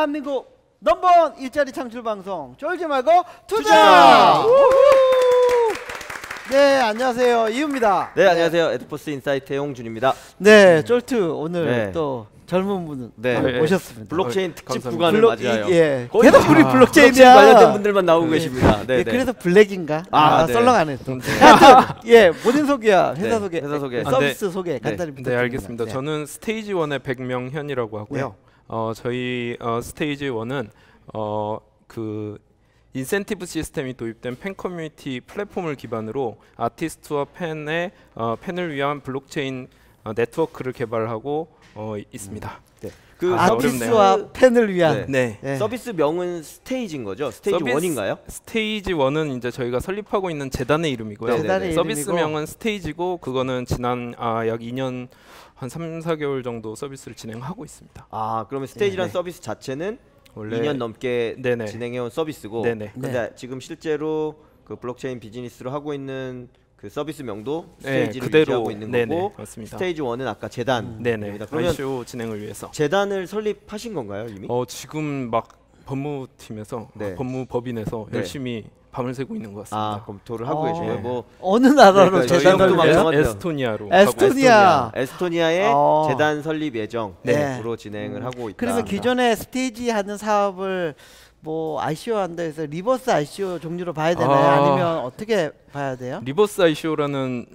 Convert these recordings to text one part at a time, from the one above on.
대한민국 넘버원 일자리 창출 방송 쫄지 말고 투자! 네, 안녕하세요. 이유입니다. 네, 안녕하세요. 에드포스 인사이트의 홍준입니다. 네, 쫄트 오늘 네. 또 젊은 분을 네. 모셨습니다. 블록체인 특집 감사합니다. 구간을 맞이하여 예, 거의 계속 우리 블록체인 블록체인이야. 관련된 분들만 나오고 계십니다. 네, 예, 네. 그래서 블랙인가? 아, 네. 썰렁하네 또. 하여튼 예, 본인 소개야, 회사 네, 소개, 회사 소개. 서비스 소개 간단히 부탁드립니다. 네, 알겠습니다. 네. 저는 스테이지 1의 백명현이라고 하고요. 저희 스테이지 1은 그 인센티브 시스템이 도입된 팬 커뮤니티 플랫폼을 기반으로 아티스트와 팬을 위한 블록체인 네트워크를 개발하고 있습니다. 네. 그 아티스트와 팬을 위한 네. 네. 서비스 명은 스테이지인 거죠? 스테이지 1인가요? 스테이지 1은 이제 저희가 설립하고 있는 재단의 이름이고요. 재단의 서비스명은 스테이지고 그거는 지난 약 2년 한 3, 4개월 정도 서비스를 진행하고 있습니다. 아, 그러면 스테이지란 네. 서비스 자체는 원래 2년 넘게 네네. 진행해온 서비스고 네네. 근데 지금 실제로 그 블록체인 비즈니스로 하고 있는 그 서비스 명도 네, 스테이지를 그대로 유지하고 있는 네네, 거고 맞습니다. 스테이지 1은 아까 재단 네네. 그러면 ICO 진행을 위해서 재단을 설립하신 건가요 이미? 지금 막 법무팀에서 네. 법무법인에서 네. 열심히 밤을 새고 있는 것 같습니다. 아, 검토를 하고 계시고요. 네. 뭐 어느 나라로 네, 재단을 저희도 위해요? 방송한- 에스토니아로 에스토니아. 에스토니아의 어. 재단 설립 예정으로 네. 진행을 하고 있다. 그러면 기존에 스테이지 하는 사업을 뭐 ICO 한다 해서 리버스 ICO 종류로 봐야 되나요? 아니면 어떻게 봐야 돼요? 리버스 ICO라는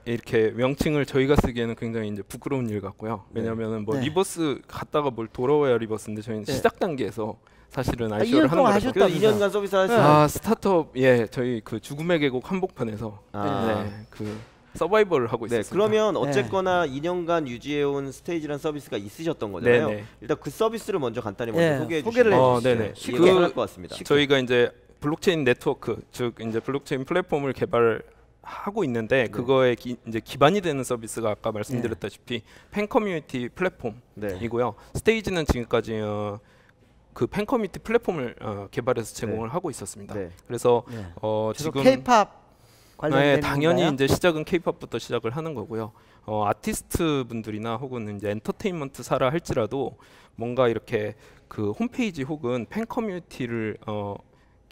이렇게 명칭을 저희가 쓰기에는 굉장히 이제 부끄러운 일 같고요. 네. 왜냐하면은 뭐 네. 리버스 갔다가 뭘 돌아와야 리버스인데 저희는 네. 시작 단계에서 사실은 2년 ICO를 하는 동안 거라서. 하셨다. 그 2년간 서비스 하셨어요. 아, 스타트업 저희 그 죽음의 계곡 한복판에서 아. 그 서바이벌을 하고 네, 있었습니다. 그러면 어쨌거나 2년간 유지해온 스테이지란 서비스가 있으셨던 거잖아요. 네네. 일단 그 서비스를 먼저 간단히 먼저 네, 소개해 소개를 주시면 네네. 쉽게 할 것 같습니다. 저희가 이제 블록체인 네트워크, 즉 이제 블록체인 플랫폼을 개발하고 있는데 그거에 이제 기반이 되는 서비스가 아까 말씀드렸다시피 팬 커뮤니티 플랫폼이고요. 스테이지는 지금까지 그 팬 커뮤니티 플랫폼을 개발해서 제공을 하고 있었습니다. 네. 그래서 네. 지금 K-팝 관련된 당연히 건가요? 이제 시작은 K-팝부터 시작을 하는 거고요. 아티스트 분들이나 혹은 이제 엔터테인먼트사라 할지라도 뭔가 이렇게 그 홈페이지 혹은 팬 커뮤니티를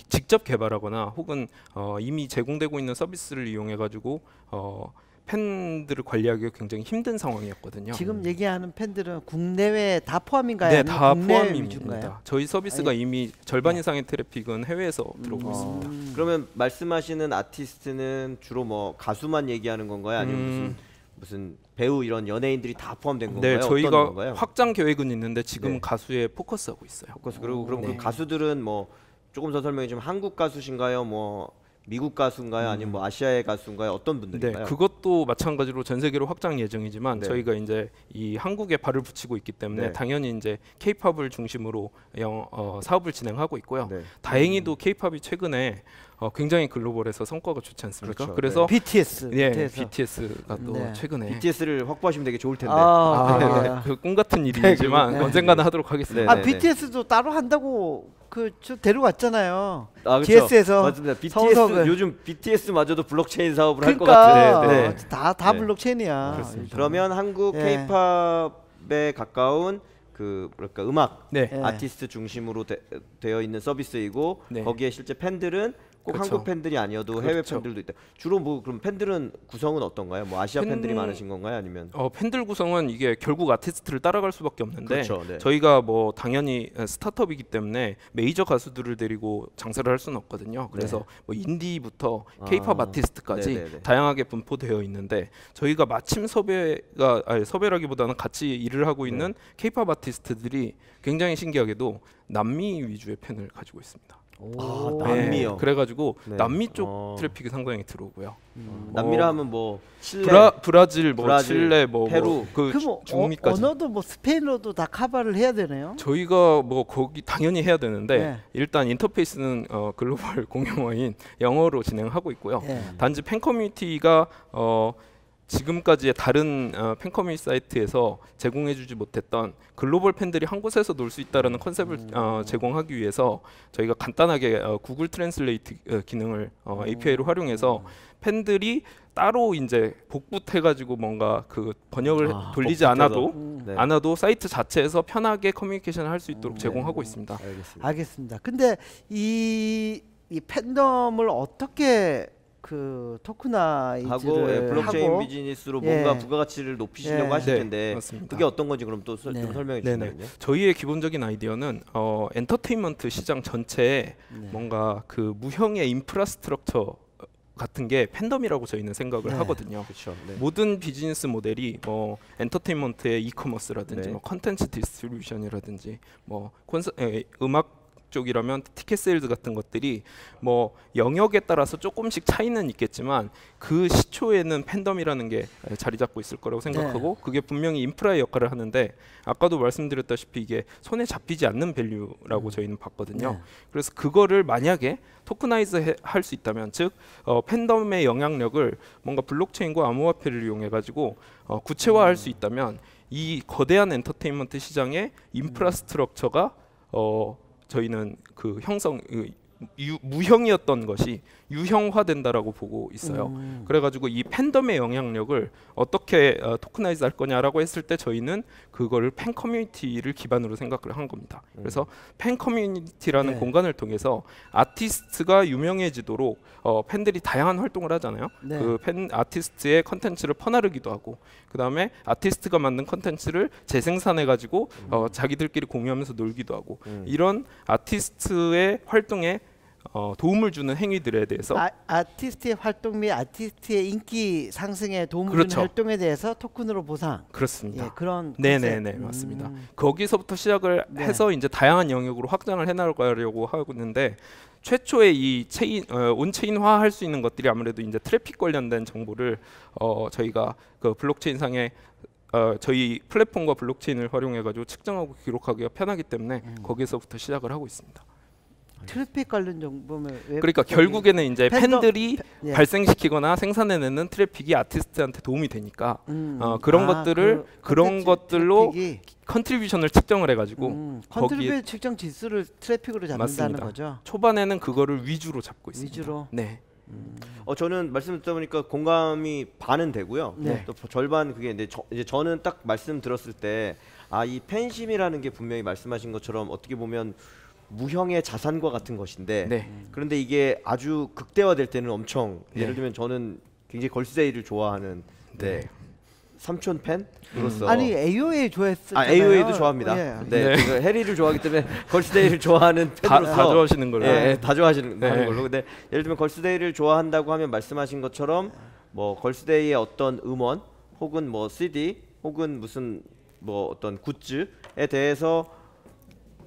직접 개발하거나 혹은 이미 제공되고 있는 서비스를 이용해 가지고 팬들을 관리하기가 굉장히 힘든 상황이었거든요. 지금 얘기하는 팬들은 국내외 다 포함인가요? 네, 아니면 다 국내 포함입니다. 위주인가요? 저희 서비스가 이미 절반 이상의 트래픽은 해외에서 들어오고 있습니다. 그러면 말씀하시는 아티스트는 주로 뭐 가수만 얘기하는 건가요? 아니면 무슨 배우 이런 연예인들이 다 포함된 건가요? 네, 어떤 저희가 건가요? 확장 계획은 있는데 지금 네. 가수에 포커스하고 있어요. 그리고 그럼 네. 그 가수들은 뭐 조금 더 설명해 주면 한국 가수신가요? 뭐 미국 가수인가요? 아니면 뭐 아시아의 가수인가요? 어떤 네, 분들인가요? 그것도 마찬가지로 전 세계로 확장 예정이지만 네. 저희가 이제 이 한국에 발을 붙이고 있기 때문에 네. 당연히 이제 K-팝을 중심으로 사업을 진행하고 있고요. 네. 다행히도 K-팝이 최근에 굉장히 글로벌해서 성과가 좋지 않습니까? 그렇죠. 그래서 BTS. BTS가 또 네. 최근에 BTS를 확보하시면 되게 좋을 텐데. 그 꿈 같은 일이지만 네. 언젠가는 하도록 하겠습니다. 네. BTS도 따로 한다고 저 데려갔잖아요. 아, 그렇죠. GS에서 맞습니다. BTS 성석을. 요즘 BTS마저도 블록체인 사업을 할 것 그러니까 같은데. 네. 다 네. 블록체인이야. 그렇습니다. 그러면 한국 네. K-팝에 가까운 그 뭐랄까 음악 네. 네. 아티스트 중심으로 되어 있는 서비스이고 네. 거기에 실제 팬들은 꼭 그렇죠. 한국 팬들이 아니어도 해외 그렇죠. 팬들도 있다. 주로 뭐 그럼 팬들은 구성은 어떤가요? 뭐 아시아 팬들이 팬- 많으신 건가요? 아니면 팬들 구성은 이게 결국 아티스트를 따라갈 수밖에 없는데 그렇죠, 네. 저희가 뭐 당연히 스타트업이기 때문에 메이저 가수들을 데리고 장사를 할 수는 없거든요. 그래서 뭐 인디부터 K-팝 아티스트까지 네네네. 다양하게 분포되어 있는데 저희가 마침 섭외라기보다는 같이 일을 하고 있는 K-팝 아티스트들이 굉장히 신기하게도 남미 위주의 팬을 가지고 있습니다. 남미요. 그래가지고 네. 남미 쪽 트래픽이 상당히 들어오고요. 남미라 하면 뭐 칠레, 브라질, 뭐 브라질, 칠레, 뭐 페루. 그 그럼 중미까지. 언어도 뭐 스페인어도 다 커버를 해야 되네요. 저희가 뭐 거기 당연히 해야 되는데 네. 일단 인터페이스는 글로벌 공용어인 영어로 진행하고 있고요. 네. 단지 팬 커뮤니티가 지금까지의 다른 팬커뮤니티 사이트에서 제공해주지 못했던 글로벌 팬들이 한 곳에서 놀 수 있다라는 컨셉을 제공하기 위해서 저희가 간단하게 구글 트랜슬레이트 기능을 API로 활용해서 팬들이 따로 이제 복붙해가지고 뭔가 그 번역을 돌리지 네. 않아도 사이트 자체에서 편하게 커뮤니케이션을 할 수 있도록 제공하고 있습니다. 알겠습니다. 근데 이 팬덤을 어떻게 그 토크나이즈를 하고 블록체인 하고, 비즈니스로 예. 뭔가 부가가치를 높이시려고 예. 하실 네, 텐데 맞습니다. 그게 어떤 건지 그럼 또 좀 네. 설명해 네네. 주시면요. 저희의 기본적인 아이디어는 엔터테인먼트 시장 전체에 뭔가 그 무형의 인프라스트럭처 같은 게 팬덤이라고 저희는 생각을 네. 하거든요. 그렇죠. 네. 모든 비즈니스 모델이 뭐 엔터테인먼트의 이커머스라든지 네. 뭐 컨텐츠 디스트리뷰션이라든지 뭐 음악 쪽이라면 티켓 세일즈 같은 것들이 뭐 영역에 따라서 조금씩 차이는 있겠지만 그 시초에는 팬덤이라는 게 자리 잡고 있을 거라고 생각하고 그게 분명히 인프라의 역할을 하는데 아까도 말씀드렸다시피 이게 손에 잡히지 않는 밸류라고 저희는 봤거든요. 네. 그래서 그거를 만약에 토크나이즈 할 수 있다면 즉 팬덤의 영향력을 뭔가 블록체인과 암호화폐를 이용해 가지고 구체화할 수 있다면 이 거대한 엔터테인먼트 시장의 인프라스트럭처가 저희는 그 무형이었던 것이 유형화된다라고 보고 있어요. 그래가지고 이 팬덤의 영향력을 어떻게 토크나이즈 할 거냐라고 했을 때 저희는 그거를 팬 커뮤니티를 기반으로 생각을 한 겁니다. 그래서 팬 커뮤니티라는 네. 공간을 통해서 아티스트가 유명해지도록 팬들이 다양한 활동을 하잖아요. 네. 그 팬 아티스트의 컨텐츠를 퍼나르기도 하고 그 다음에 아티스트가 만든 컨텐츠를 재생산해가지고 자기들끼리 공유하면서 놀기도 하고 이런 아티스트의 활동에 도움을 주는 행위들에 대해서 아티스트의 활동 및 아티스트의 인기 상승에 도움을 그렇죠. 주는 활동에 대해서 토큰으로 보상. 그렇습니다. 예, 그런 네네네 컨셉. 맞습니다. 거기서부터 시작을 네. 해서 이제 다양한 영역으로 확장을 해나가려고 하고 있는데 최초의 이 온체인화 할 수 있는 것들이 아무래도 이제 트래픽 관련된 정보를 저희가 그 블록체인 상에 저희 플랫폼과 블록체인을 활용해 가지고 측정하고 기록하기가 편하기 때문에 거기서부터 시작을 하고 있습니다. 트래픽 관련 정보면 그러니까 결국에는 이제 팬들이 예. 발생시키거나 생산해내는 트래픽이 아티스트한테 도움이 되니까 그런 것들을 그런 것들로 컨트리뷰션을 측정을 해가지고 컨트리뷰 측정 지수를 트래픽으로 잡는다는 맞습니다. 거죠. 초반에는 그거를 위주로 잡고 있습니다. 위주로. 네. 저는 말씀 듣다 보니까 공감이 반은 되고요. 네. 또 절반 그게 이제 저는 딱 말씀 들었을 때 이 팬심이라는 게 분명히 말씀하신 것처럼 어떻게 보면 무형의 자산과 같은 것인데 네. 그런데 이게 아주 극대화될 때는 엄청 네. 예를 들면 저는 굉장히 걸스데이를 좋아하는 네. 삼촌 팬으로서 아니 AOA 좋아했었잖아요. AOA도 좋아합니다. 예. 네, 네. 제가 해리를 좋아하기 때문에 걸스데이를 좋아하는 다 팬으로서 좋아하시는 걸로. 예, 다 좋아하시는 네. 하는 걸로. 근데 예를 들면 걸스데이를 좋아한다고 하면 말씀하신 것처럼 뭐 걸스데이의 어떤 음원 혹은 뭐 CD 혹은 무슨 뭐 어떤 굿즈에 대해서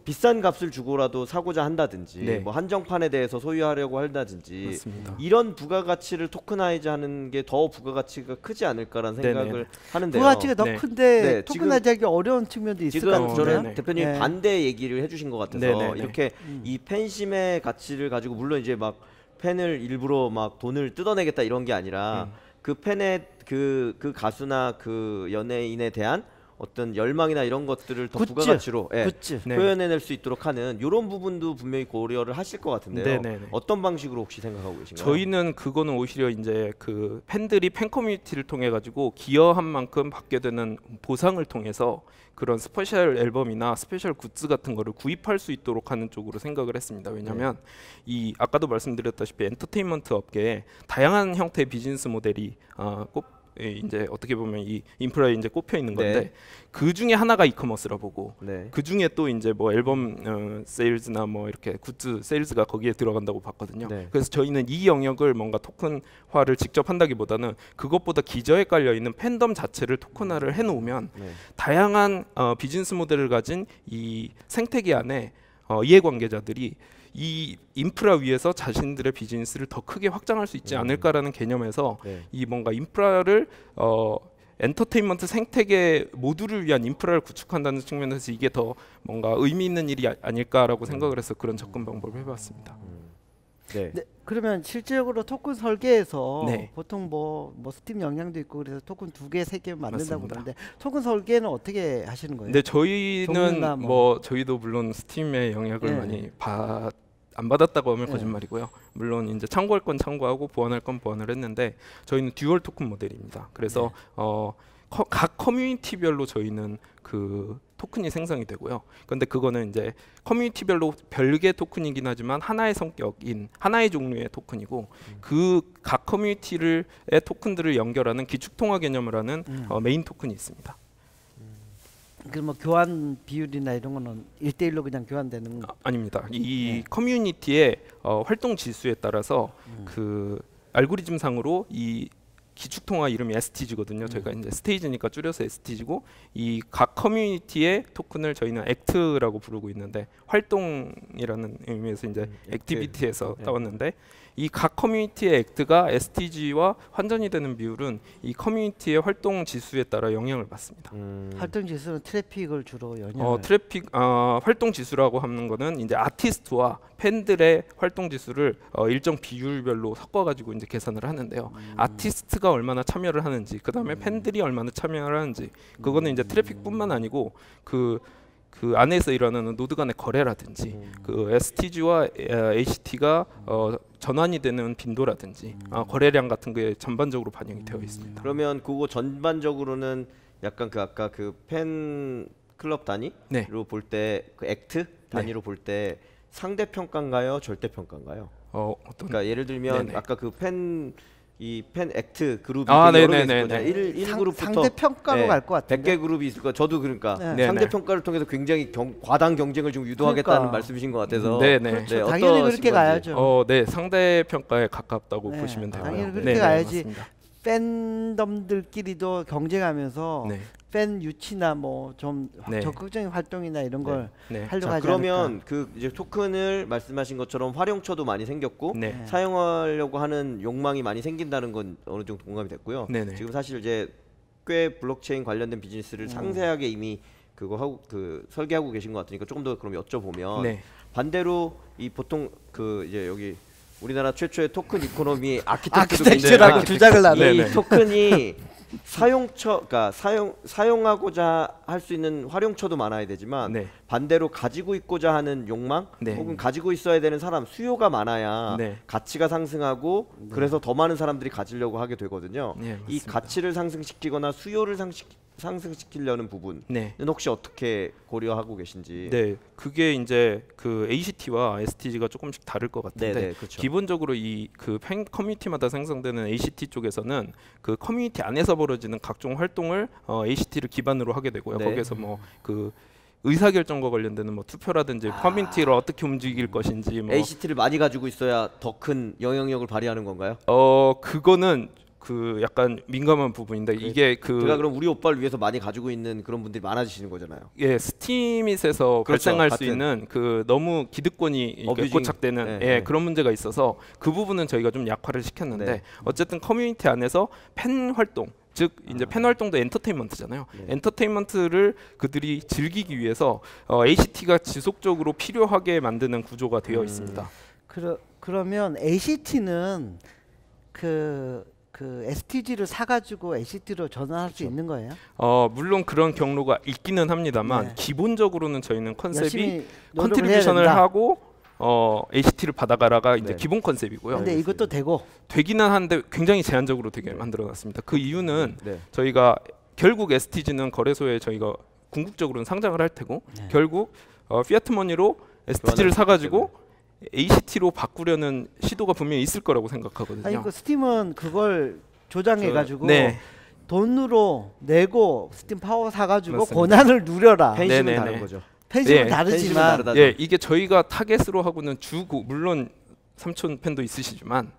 비싼 값을 주고라도 사고자 한다든지 네. 뭐 한정판에 대해서 소유하려고 한다든지 맞습니다. 이런 부가가치를 토크나이즈하는 게 더 부가가치가 크지 않을까라는 생각을 네네. 하는데요. 부가가치가 더 네. 큰데 네, 토큰화하기 어려운 측면도 있을 것 지금 같은데요. 저는 네네. 대표님 네. 반대 얘기를 해주신 것 같아서 네네네. 이렇게 이 팬심의 가치를 가지고 물론 이제 막 팬을 일부러 막 돈을 뜯어내겠다 이런 게 아니라 그 팬의 그 가수나 그 연예인에 대한 어떤 열망이나 이런 것들을 더 굿즈. 부가가치로 굿즈. 네. 표현해낼 수 있도록 하는 이런 부분도 분명히 고려를 하실 것 같은데요. 네네네. 어떤 방식으로 혹시 생각하고 계신가요? 저희는 그거는 오히려 이제 그 팬들이 팬 커뮤니티를 통해 가지고 기여한 만큼 받게 되는 보상을 통해서 그런 스페셜 앨범이나 스페셜 굿즈 같은 거를 구입할 수 있도록 하는 쪽으로 생각을 했습니다. 왜냐하면 이 아까도 말씀드렸다시피 엔터테인먼트 업계에 다양한 형태의 비즈니스 모델이 이제 어떻게 보면 이 인프라에 이제 꼽혀 있는 건데 네. 그 중에 하나가 이커머스라 보고 네. 그 중에 또 이제 뭐 앨범 세일즈나 뭐 이렇게 굿즈 세일즈가 거기에 들어간다고 봤거든요. 네. 그래서 저희는 이 영역을 뭔가 토큰화를 직접 한다기보다는 그것보다 기저에 깔려 있는 팬덤 자체를 토큰화를 해놓으면 네. 다양한 비즈니스 모델을 가진 이 생태계 안에 이해관계자들이 이 인프라 위에서 자신들의 비즈니스를 더 크게 확장할 수 있지 않을까라는 개념에서 네. 이 뭔가 인프라를 엔터테인먼트 생태계 모두를 위한 인프라를 구축한다는 측면에서 이게 더 뭔가 의미 있는 일이 아닐까라고 생각을 해서 그런 접근 방법을 해봤습니다. 네. 네, 그러면 실질적으로 토큰 설계에서 네. 보통 뭐 스팀 영향도 있고 그래서 토큰 2개, 3개 만든다고 맞습니다. 그러는데 토큰 설계는 어떻게 하시는 거예요? 근데 저희는 종류나 뭐 저희도 물론 스팀의 영향을 네. 많이 안 받았다고 하면 네. 거짓말이고요. 물론 이제 참고할 건 참고하고 보완할 건 보완을 했는데 저희는 듀얼 토큰 모델입니다. 그래서 각 커뮤니티별로 저희는 그 토큰이 생성이 되고요. 근데 그거는 이제 커뮤니티별로 별개 토큰이긴 하지만 하나의 성격인 하나의 종류의 토큰이고 그 각 커뮤니티의 토큰들을 연결하는 기축통화 개념을 하는 메인 토큰이 있습니다. 그럼 뭐 교환 비율이나 이런 거는 1대1로 그냥 교환되는 아닙니다. 이 네. 커뮤니티의 활동 지수에 따라서 그 알고리즘 상으로 이 기축통화 이름이 STG거든요. 저희가 이제 스테이지니까 줄여서 STG고 이 각 커뮤니티의 토큰을 저희는 액트라고 부르고 있는데 활동이라는 의미에서 이제 액티비티에서 따왔는데 이 각 커뮤니티의 액트가 STG와 환전이 되는 비율은 이 커뮤니티의 활동 지수에 따라 영향을 받습니다. 활동 지수는 트래픽을 주로 영향을 트래픽 활동 지수라고 하는 거는 이제 아티스트와 팬들의 활동 지수를 일정 비율별로 섞어 가지고 이제 계산을 하는데요. 아티스트가 얼마나 참여를 하는지, 그다음에 팬들이 얼마나 참여를 하는지, 그거는 이제 트래픽뿐만 아니고 그 안에서 일어나는 노드 간의 거래라든지 그 STG와 ACT가 전환이 되는 빈도라든지 거래량 같은 게 전반적으로 반영이 되어 있습니다. 그러면 그거 전반적으로는 약간 그 아까 그 팬 클럽 단위로 네. 볼 때 그 액트 단위로 볼 때 상대 평가인가요, 절대 평가인가요? 어떤 그러니까 예를 들면 네네. 아까 그 팬 액트 그룹이 아, 되게 여러 개 네네네네. 있을 거잖아요. 1 그룹부터 상대 평가로 갈 것 같은데. 100개 그룹이 있을 거야. 저도 그러니까 네. 상대 평가를 통해서 굉장히 과당 경쟁을 좀 유도하겠다는 그러니까. 말씀이신 것 같아서 네네. 그렇죠. 네, 당연히 어떠신 그렇게 건지. 가야죠. 네, 상대 평가에 가깝다고 네, 보시면 되고요. 당연히 그렇게 네네, 가야지. 맞습니다. 팬덤들끼리도 경쟁하면서 네. 팬 유치나 뭐 좀 네. 적극적인 활동이나 이런 걸 네. 하려고 자, 하지 그러면 않을까. 그 이제 토큰을 말씀하신 것처럼 활용처도 많이 생겼고 네. 사용하려고 하는 욕망이 많이 생긴다는 건 어느 정도 공감이 됐고요. 네네. 지금 사실 이제 꽤 블록체인 관련된 비즈니스를 상세하게 이미 그거 하고 그 설계하고 계신 것 같으니까 조금 더 그럼 여쭤보면 네. 반대로 이 보통 그 이제 여기 우리나라 최초의 토큰 이코노미 아키텍트도 아키텍처라고 굉장히 주장을 하는. 이 네네. 토큰이 그러니까 사용하고자 할 수 있는 활용처도 많아야 되지만 네. 반대로 가지고 있고자 하는 욕망 네. 혹은 가지고 있어야 되는 사람 수요가 많아야 네. 가치가 상승하고 그래서 더 많은 사람들이 가지려고 하게 되거든요. 네, 이 맞습니다. 가치를 상승시키거나 수요를 상승시키려는 부분은 네. 혹시 어떻게 고려하고 계신지? 네, 그게 이제 그 ACT와 STG가 조금씩 다를 것 같은데 네, 그렇죠. 기본적으로 이 그 팬 커뮤니티마다 생성되는 ACT 쪽에서는 그 커뮤니티 안에서 벌어지는 각종 활동을 ACT를 기반으로 하게 되고요. 네. 거기에서 뭐 그 의사결정과 관련되는 뭐 투표라든지 커뮤니티를 어떻게 움직일 것인지 뭐 ACT를 많이 가지고 있어야 더 큰 영향력을 발휘하는 건가요? 그거는 그 약간 민감한 부분인데 이게 그 제가 그럼 우리 오빠를 위해서 많이 가지고 있는 그런 분들이 많아지시는 거잖아요. 예, 스팀잇에서 그렇죠. 발생할 수 같은. 있는 그 너무 기득권이 이게 어뷰징. 고착되는 네, 예, 네. 그런 문제가 있어서 그 부분은 저희가 좀 약화를 시켰는데 네. 어쨌든 커뮤니티 안에서 팬 활동 즉 이제 팬 활동도 엔터테인먼트잖아요. 네. 엔터테인먼트를 그들이 즐기기 위해서 ACT가 지속적으로 필요하게 만드는 구조가 되어 있습니다. 그러면 ACT는 그 STG를 사가지고 ACT로 전환할 수 있는 거예요? 물론 그런 경로가 있기는 합니다만 네. 기본적으로는 저희는 컨셉이 열심히 노력을 해야 컨트리뷰션을 된다. 하고 ACT를 받아가라가 이제 네. 기본 컨셉이고요. 근데 이것도 되고 되기는 한데 굉장히 제한적으로 되게 만들어놨습니다. 그 이유는 네. 저희가 결국 STG는 거래소에 저희가 궁극적으로는 상장을 할 테고 네. 결국 피아트 머니로 STG를 사가지고 ACT로 바꾸려는 시도가 분명히 있을 거라고 생각하거든요. 아니 그 스팀은 그걸 조장해가지고 네. 돈으로 내고 스팀 파워 사가지고 맞습니다. 권한을 누려라. 팬심은 네네네. 다른 거죠. 팬심은 네. 다르지만 팬심은 다르다죠. 예, 이게 저희가 타겟으로 하고는 물론 삼촌 팬도 있으시지만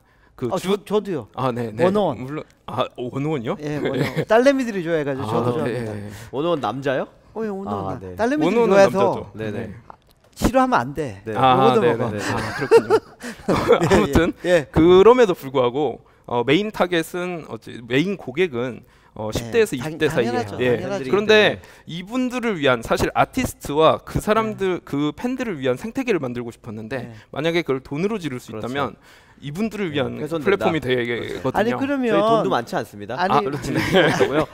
저도요. 네. 원어원. 물론 원어원이요? 예, 원어원. 딸내미들이 좋아해가지고 저도 좋아합니다. 예. 원어원 남자요? 원어원. 네. 딸내미들이 원어원은 좋아해서 남자죠. 네네. 싫어하면 안 돼. 네. 먹어도 네, 먹어. 네, 네. 그렇군요. 아무튼 예. 그럼에도 불구하고 메인 타겟은 메인 고객은 10대에서 20대 사이에. 당연하죠. 예. 당연하죠. 그런데 이분들을 위한 사실 아티스트와 그 사람들 그 팬들을 위한 생태계를 만들고 싶었는데 만약에 그걸 돈으로 지를 수 그렇죠. 있다면 이분들을 위한 훼손된다. 플랫폼이 되거든요. 아니 저희 그러면 돈도 많지 않습니다. 아니 별로 지를 필요 없고요.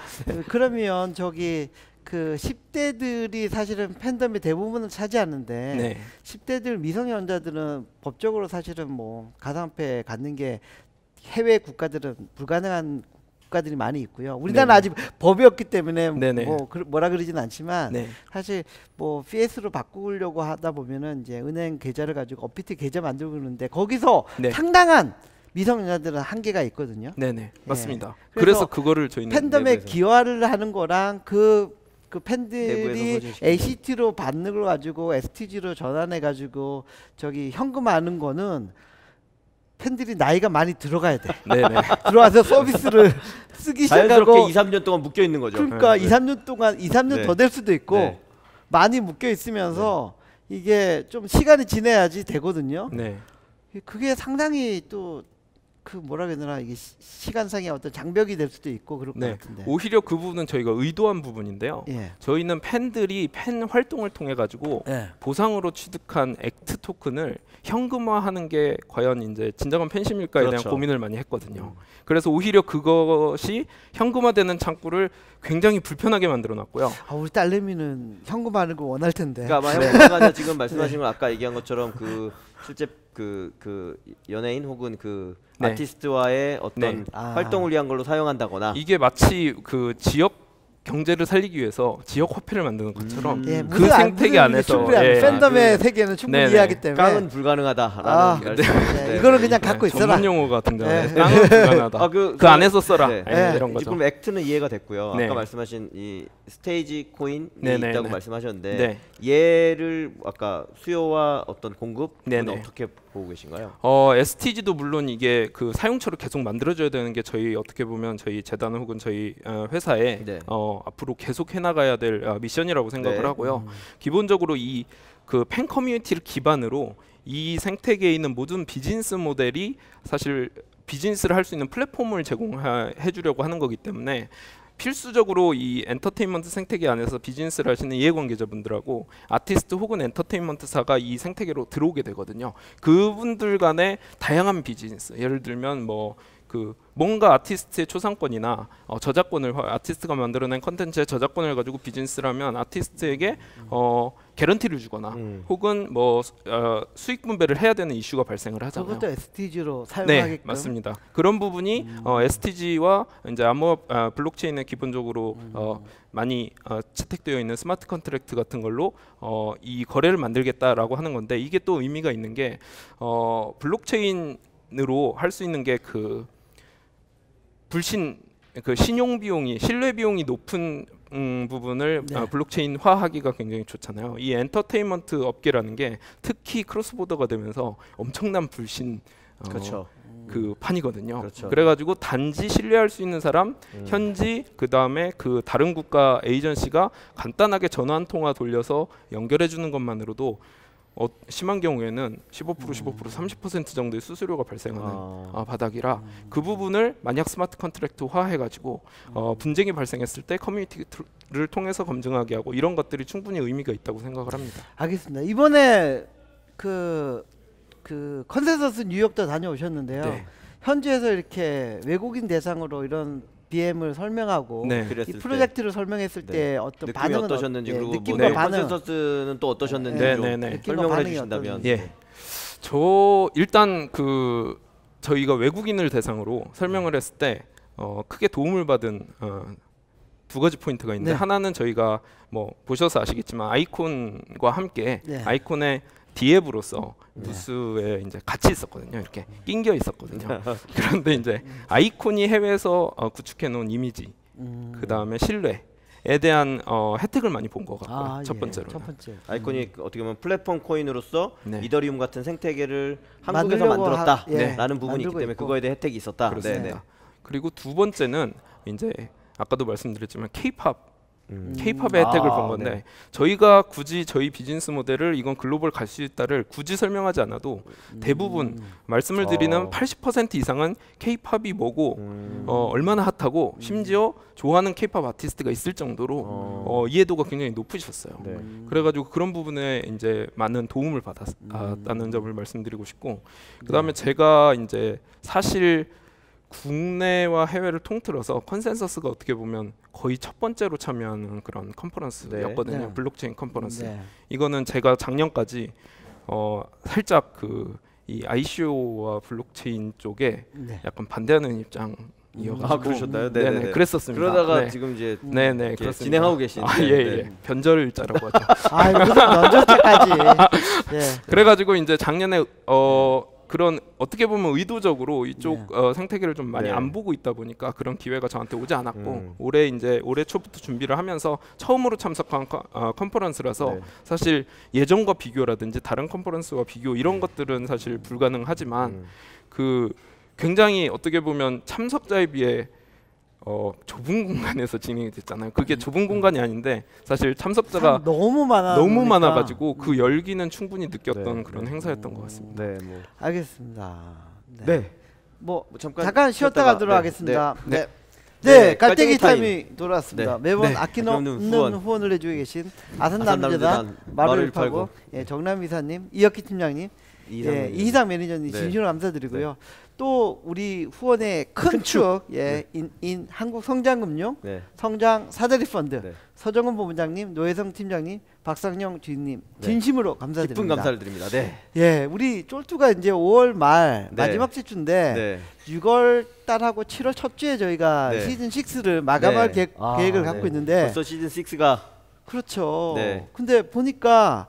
그러면 저기 그 10대들이 사실은 팬덤의 대부분을 차지하는데 네. 10대들 미성년자들은 법적으로 사실은 뭐 가상화폐 갖는 게 해외 국가들은 불가능한 국가들이 많이 있고요. 우리나라는 네네. 아직 법이 없기 때문에 네네. 뭐 뭐라 그러진 않지만 네. 사실 뭐 PS로 바꾸려고 하다 보면은 이제 은행 계좌를 가지고 어피트 계좌 만들고 그러는데 거기서 네. 상당한 미성년자들은 한계가 있거든요. 네네. 맞습니다. 그래서 그래서 그거를 저희는 팬덤에 내부에서. 기여를 하는 거랑 그 내부에서 팬들이 소진시키는 ACT로 받는 걸 가지고 STG로 전환해 가지고 저기 현금하는 거는 팬들이 나이가 많이 들어가야 돼. 네네. 들어와서 서비스를 쓰기 자연스럽게 시작하고 2, 3년 동안 묶여 있는 거죠. 그러니까 네. 2, 3년 동안 2, 3년 네. 더 될 수도 있고 네. 많이 묶여 있으면서 이게 좀 시간이 지나야지 되거든요. 네. 그게 상당히 또 그 뭐라 해야 되나 이게 시간상의 어떤 장벽이 될 수도 있고 그럴 것 네. 같은데. 오히려 그 부분은 저희가 의도한 부분인데요. 예. 저희는 팬들이 팬 활동을 통해 가지고 예. 보상으로 취득한 액트 토큰을 현금화하는 게 과연 이제 진정한 팬심일까에 그렇죠. 대한 고민을 많이 했거든요. 그래서 오히려 그것이 현금화되는 창구를 굉장히 불편하게 만들어 놨고요. 아, 우리 딸내미는 현금하는 거 원할 텐데. 그러니까 아마 형님가 지금 말씀하신 건 아까 얘기한 것처럼 그 실제 그 연예인 혹은 그 네. 아티스트와의 어떤 네. 아. 활동을 위한 걸로 사용한다거나 이게 마치 그 지역 경제를 살리기 위해서 지역 화폐를 만드는 것처럼 예, 그 무슨 생태계 무슨 안에서 충분히 예. 팬덤의 그- 세계는 충분히 네네. 이해하기 때문에 깡은 불가능하다라는 아, 말씀. 네, 이거는 그냥 갖고 있어라. 전문 용어가 등장하네. 네. 땅은 불가능하다. 그 안에서 써라. 네. 예, 이런 거죠. 그럼 액트는 이해가 됐고요. 네. 아까 말씀하신 이 스테이지 코인이 네네, 있다고 네. 말씀하셨는데 네. 얘를 아까 수요와 어떤 공급은 네네. 어떻게 보고 계신가요? STG도 물론 이게 그 사용처를 계속 만들어줘야 되는 게 저희 어떻게 보면 저희 재단 혹은 저희 회사에 네. 앞으로 계속 해나가야 될 미션이라고 생각을 네. 하고요. 기본적으로 이 그 팬 커뮤니티를 기반으로 이 생태계에 있는 모든 비즈니스 모델이 사실 비즈니스를 할 수 있는 플랫폼을 제공해 주려고 하는 거기 때문에 필수적으로 이 엔터테인먼트 생태계 안에서 비즈니스를 하시는 이해관계자분들하고 아티스트 혹은 엔터테인먼트사가 이 생태계로 들어오게 되거든요. 그분들 간의 다양한 비즈니스, 예를 들면 뭐 그 뭔가 아티스트의 초상권이나 저작권을 아티스트가 만들어낸 컨텐츠의 저작권을 가지고 비즈니스를 하면 아티스트에게 개런티를 주거나 혹은 뭐 수익 분배를 해야 되는 이슈가 발생을 하잖아요. 그것도 STG로 네, 사용하게끔. 맞습니다. 그런 부분이 STG와 이제 암호화 블록체인에 기본적으로 많이 채택되어 있는 스마트 컨트랙트 같은 걸로 이 거래를 만들겠다라고 하는 건데 이게 또 의미가 있는 게 블록체인으로 할 수 있는 게 그 그 신용 비용이 신뢰 비용이 높은 부분을 네. 블록체인화하기가 굉장히 좋잖아요. 이 엔터테인먼트 업계라는 게 특히 크로스보더가 되면서 엄청난 불신 그렇죠. 그 판이거든요. 그렇죠. 그래가지고 단지 신뢰할 수 있는 사람, 현지 그 다음에 그 다른 국가 에이전시가 간단하게 전화 한 통화 돌려서 연결해 주는 것만으로도 심한 경우에는 15%, 30% 정도의 수수료가 발생하는 바닥이라 그 부분을 만약 스마트 컨트랙트화 해가지고 분쟁이 발생했을 때 커뮤니티를 통해서 검증하게 하고 이런 것들이 충분히 의미가 있다고 생각을 합니다. 알겠습니다. 이번에 그 컨센서스 뉴욕도 다녀오셨는데요. 네. 현지에서 이렇게 외국인 대상으로 이런 BM을 설명하고 네. 이 그랬을 프로젝트를 설명했을 네. 때 어떤 느낌이 반응은 어떠셨는지 그리고 느낌과 뭐 반응 컨센서스는 또 어떠셨는지 네, 좀 네, 네. 느낌과 설명을 반응이 해주신다면. 어떤지. 예. 저 일단 그 저희가 외국인을 대상으로 설명을 했을 때 크게 도움을 받은 두 가지 포인트가 있는데 네. 하나는 저희가 뭐 보셔서 아시겠지만 아이콘과 함께 네. 아이콘의 디앱으로서 부스에 이제 같이 있었거든요. 이렇게 낑겨 있었거든요. 그런데 이제 아이콘이 해외에서 구축해 놓은 이미지, 그 다음에 신뢰에 대한 혜택을 많이 본 것 같고요. 첫 번째로. 첫 번째. 아이콘이 어떻게 보면 플랫폼 코인으로서 네. 이더리움 같은 생태계를 한국에서 만들려고 만들었다라는 부분이 있기 만들고 때문에 있고. 그거에 대해 혜택이 있었다. 그렇습니다. 네네. 그리고 두 번째는 이제 아까도 말씀드렸지만 K-팝 K-팝의 혜택을 본 건데 네. 저희가 굳이 저희 비즈니스 모델을 이건 글로벌 갈 수 있다를 굳이 설명하지 않아도 대부분 말씀을 드리는 80% 이상은 K-팝이 뭐고 얼마나 핫하고 심지어 좋아하는 K-팝 아티스트가 있을 정도로 이해도가 굉장히 높으셨어요. 네. 그래가지고 그런 부분에 이제 많은 도움을 받았다는 점을 말씀드리고 싶고 그다음에 제가 이제 사실 국내와 해외를 통틀어서 컨센서스가 어떻게 보면 거의 첫 번째로 참여하는 그런 컨퍼런스였거든요. 네. 블록체인 컨퍼런스. 네. 이거는 제가 작년까지 살짝 이 ICO와 블록체인 쪽에 네. 약간 반대하는 입장이어가지고 아, 그러셨나요? 네네네. 네네, 그랬었습니다. 그러다가 네. 지금 이제 네네 이렇게 그렇습니다. 진행하고 계신. 아, 예, 예. 변절자라고 하죠. 아, 무슨 면접까지. 예. 그래가지고 이제 작년에 그런 어떻게 보면 의도적으로 이쪽 생태계를 좀 많이 네. 안 보고 있다 보니까 그런 기회가 저한테 오지 않았고 올해 초부터 준비를 하면서 처음으로 참석한 컨퍼런스라서 네. 사실 예전과 비교라든지 다른 컨퍼런스와 비교 이런 것들은 사실 불가능하지만 그 굉장히 어떻게 보면 참석자에 비해 좁은 공간에서 진행이 됐잖아요. 그게 좁은 공간이 아닌데 사실 참석자가 참 너무 너무 많아가지고 그 열기는 충분히 느꼈던 네. 그런 행사였던 것 같습니다. 네, 뭐. 알겠습니다. 네. 뭐 잠깐 잠깐 쉬었다 가도록 네, 하겠습니다. 네. 네. 네, 네, 깔때기 깔때기 타임. 타임이 돌아왔습니다. 네. 매번 네. 아낌없는 후원. 후원을 해주고 계신 아산남재단 아산남재단 마루일파고 예, 정남이사님, 이혁기 팀장님, 예, 이희상 매니저님 네. 진심으로 감사드리고요. 또 우리 후원의 큰 축, 예, 인 한국성장금융, 네. 성장 사다리 펀드, 네. 서정근 본부장님, 노혜성 팀장님, 박상영 주인님 네. 진심으로 감사드립니다. 깊은 감사를 드립니다. 네. 예, 우리 쫄뚜가 이제 5월 말 네. 마지막 주인데 네. 6월 달하고 7월 첫 주에 저희가 네. 시즌 6를 마감할 네. 계획을 갖고 네. 있는데 벌써 시즌 6가 그렇죠. 네. 근데 보니까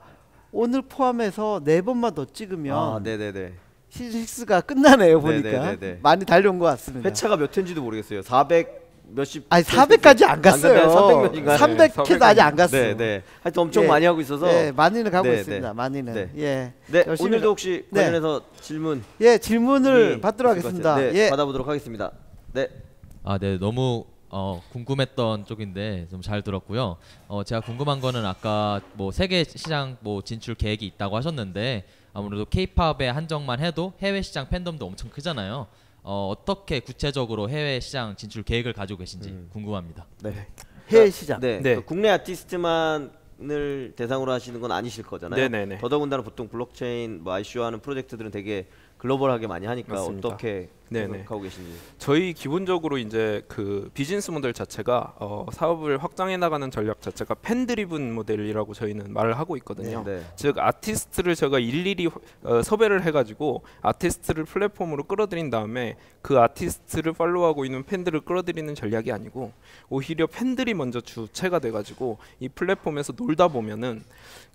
오늘 포함해서 4번만 더 찍으면 네, 네, 네. 시즌 6가 끝나네요. 네, 보니까 네, 네, 네. 많이 달려온 것 같습니다. 회차가 몇 회인지도 모르겠어요. 400 몇십 아니 400까지 안 갔어요. 300 몇인가요? 300회도 아직 안 갔어요. 네, 네. 하여튼 엄청 예. 많이 하고 있어서 예, 많이는 가고 네, 있습니다. 네. 많이는. 네. 예. 네, 열심히 오늘도 혹시 네. 관련해서 질문 예, 질문을 받도록 하겠습니다. 네, 예. 받아보도록 하겠습니다. 네. 아, 네, 너무 궁금했던 쪽인데 좀 잘 들었고요. 제가 궁금한 거는 아까 뭐 세계 시장 뭐 진출 계획이 있다고 하셨는데 아무래도 K-팝의 한정만 해도 해외 시장 팬덤도 엄청 크잖아요. 어떻게 구체적으로 해외 시장 진출 계획을 가지고 계신지 궁금합니다. 네. 해외 시장. 네. 네. 국내 아티스트만을 대상으로 하시는 건 아니실 거잖아요. 네네네. 더더군다나 보통 블록체인, 뭐 ICO 하는 프로젝트들은 되게 글로벌하게 많이 하니까 맞습니다. 어떻게 네네. 생각하고 계신지. 저희 기본적으로 이제 그 비즈니스 모델 자체가 사업을 확장해 나가는 전략 자체가 팬 드리븐 모델이라고 저희는 말을 하고 있거든요. 네. 즉 아티스트를 제가 일일이 섭외를 해가지고 아티스트를 플랫폼으로 끌어들인 다음에 그 아티스트를 팔로우하고 있는 팬들을 끌어들이는 전략이 아니고 오히려 팬들이 먼저 주체가 돼가지고 이 플랫폼에서 놀다 보면은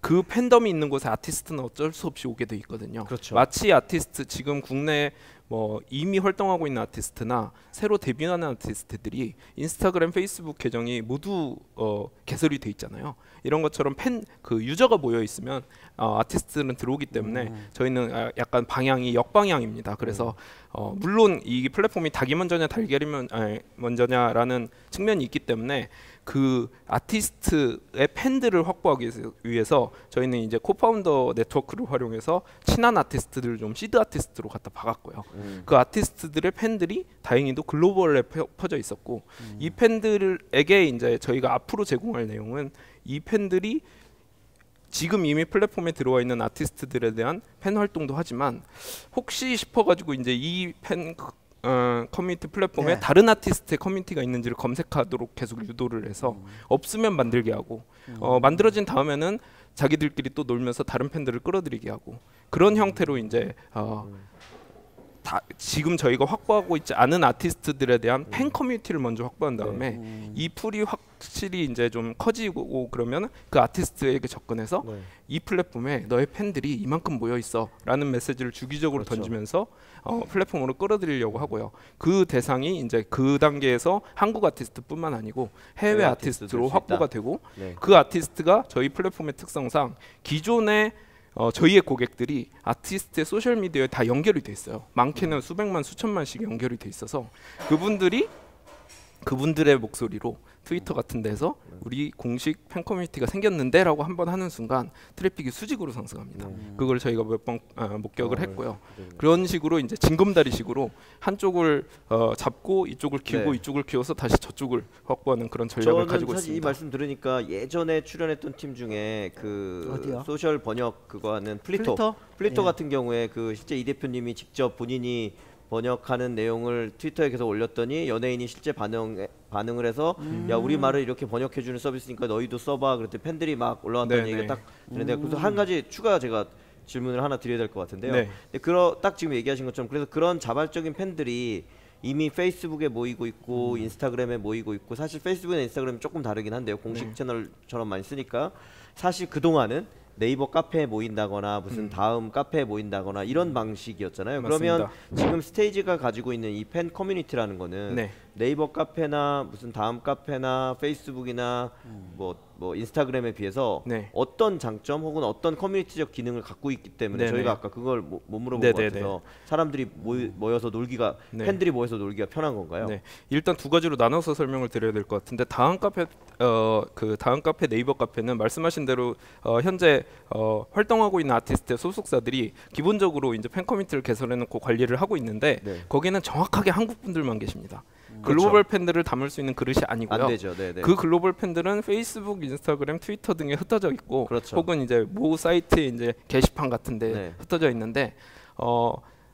그 팬덤이 있는 곳에 아티스트는 어쩔 수 없이 오게 돼 있거든요. 그렇죠. 마치 아티스트 지금 국내 뭐 이미 활동하고 있는 아티스트나 새로 데뷔하는 아티스트들이 인스타그램, 페이스북 계정이 모두 개설이 돼 있잖아요. 이런 것처럼 그 유저가 모여 있으면 아티스트는 들어오기 때문에 저희는 약간 방향이 역방향입니다. 그래서 물론 이 플랫폼이 닭이 먼저냐 달걀이 먼저냐라는 측면이 있기 때문에 그 아티스트의 팬들을 확보하기 위해서 저희는 이제 코파운더 네트워크를 활용해서 친한 아티스트들을 좀 시드 아티스트로 갖다 박았고요. 그 아티스트들의 팬들이 다행히도 글로벌에 퍼져 있었고 이 팬들에게 이제 저희가 앞으로 제공할 내용은 이 팬들이 지금 이미 플랫폼에 들어와 있는 아티스트들에 대한 팬 활동도 하지만 혹시 싶어가지고 이제 이 팬 커뮤니티 플랫폼에 네. 다른 아티스트의 커뮤니티가 있는지를 검색하도록 계속 유도를 해서 없으면 만들게 하고 만들어진 다음에는 자기들끼리 또 놀면서 다른 팬들을 끌어들이게 하고 그런 형태로 이제 지금 저희가 확보하고 있지 않은 아티스트들에 대한 팬 커뮤니티를 먼저 확보한 다음에 이 풀이 확실히 이제 좀 커지고 그러면 그 아티스트에게 접근해서 이 플랫폼에 너의 팬들이 이만큼 모여 있어라는 메시지를 주기적으로 그렇죠. 던지면서 플랫폼으로 끌어들이려고 하고요. 그 대상이 이제 그 단계에서 한국 아티스트뿐만 아니고 해외 아티스트로 될수 확보가 있다. 되고 네. 그 아티스트가 저희 플랫폼의 특성상 기존의 저희의 고객들이 아티스트의 소셜 미디어에 다 연결이 돼 있어요. 많게는 수백만 수천만씩 연결이 돼 있어서 그분들이 그분들의 목소리로 트위터 같은 데서 우리 공식 팬 커뮤니티가 생겼는데라고 한번 하는 순간 트래픽이 수직으로 상승합니다. 그걸 저희가 몇 번 목격을 했고요. 그런 식으로 이제 징검다리식으로 한쪽을 잡고 이쪽을 키우고 네. 이쪽을 키워서 다시 저쪽을 확보하는 그런 전략을 저는 가지고 사실 이 있습니다. 말씀 들으니까 예전에 출연했던 팀 중에 그 어디요? 소셜 번역 그거 하는 플리토 플리터? 예. 같은 경우에 그 실제 이 대표님이 직접 본인이 번역하는 내용을 트위터에 계속 올렸더니 연예인이 실제 반응을 해서 야 우리 말을 이렇게 번역해주는 서비스니까 너희도 써봐. 그랬더니 팬들이 막 올라왔다는 네네. 얘기가 딱 드는데 그래서 한 가지 추가 제가 질문을 하나 드려야 될 것 같은데요. 네. 근데 딱 지금 얘기하신 것처럼 그래서 그런 자발적인 팬들이 이미 페이스북에 모이고 있고 인스타그램에 모이고 있고 사실 페이스북이나 인스타그램이 조금 다르긴 한데요. 공식 채널처럼 많이 쓰니까 사실 그동안은 네이버 카페에 모인다거나 무슨 다음 카페에 모인다거나 이런 방식이었잖아요. 그러면 맞습니다. 지금 스테이지가 가지고 있는 이 팬 커뮤니티라는 거는 네. 네이버 카페나 무슨 다음 카페나 페이스북이나 뭐 인스타그램에 비해서 네. 어떤 장점 혹은 어떤 커뮤니티적 기능을 갖고 있기 때문에 네네. 저희가 아까 그걸 못 물어본 네네네. 것 같아서 사람들이 모여서 놀기가 네. 팬들이 모여서 놀기가 편한 건가요? 네, 일단 두 가지로 나눠서 설명을 드려야 될 것 같은데 다음 카페 그 다음 카페 네이버 카페는 말씀하신 대로 현재 활동하고 있는 아티스트의 소속사들이 기본적으로 이제 팬 커뮤니티를 개설해놓고 관리를 하고 있는데 네. 거기는 정확하게 한국 분들만 계십니다. 그렇죠. 글로벌 팬들을 담을 수 있는 그릇이 아니고요. 안 되죠. 네네. 그 글로벌 팬들은 페이스북, 인스타그램, 트위터 등에 흩어져 있고 그렇죠. 혹은 이제 모 사이트에 이제 게시판 같은데 네. 흩어져 있는데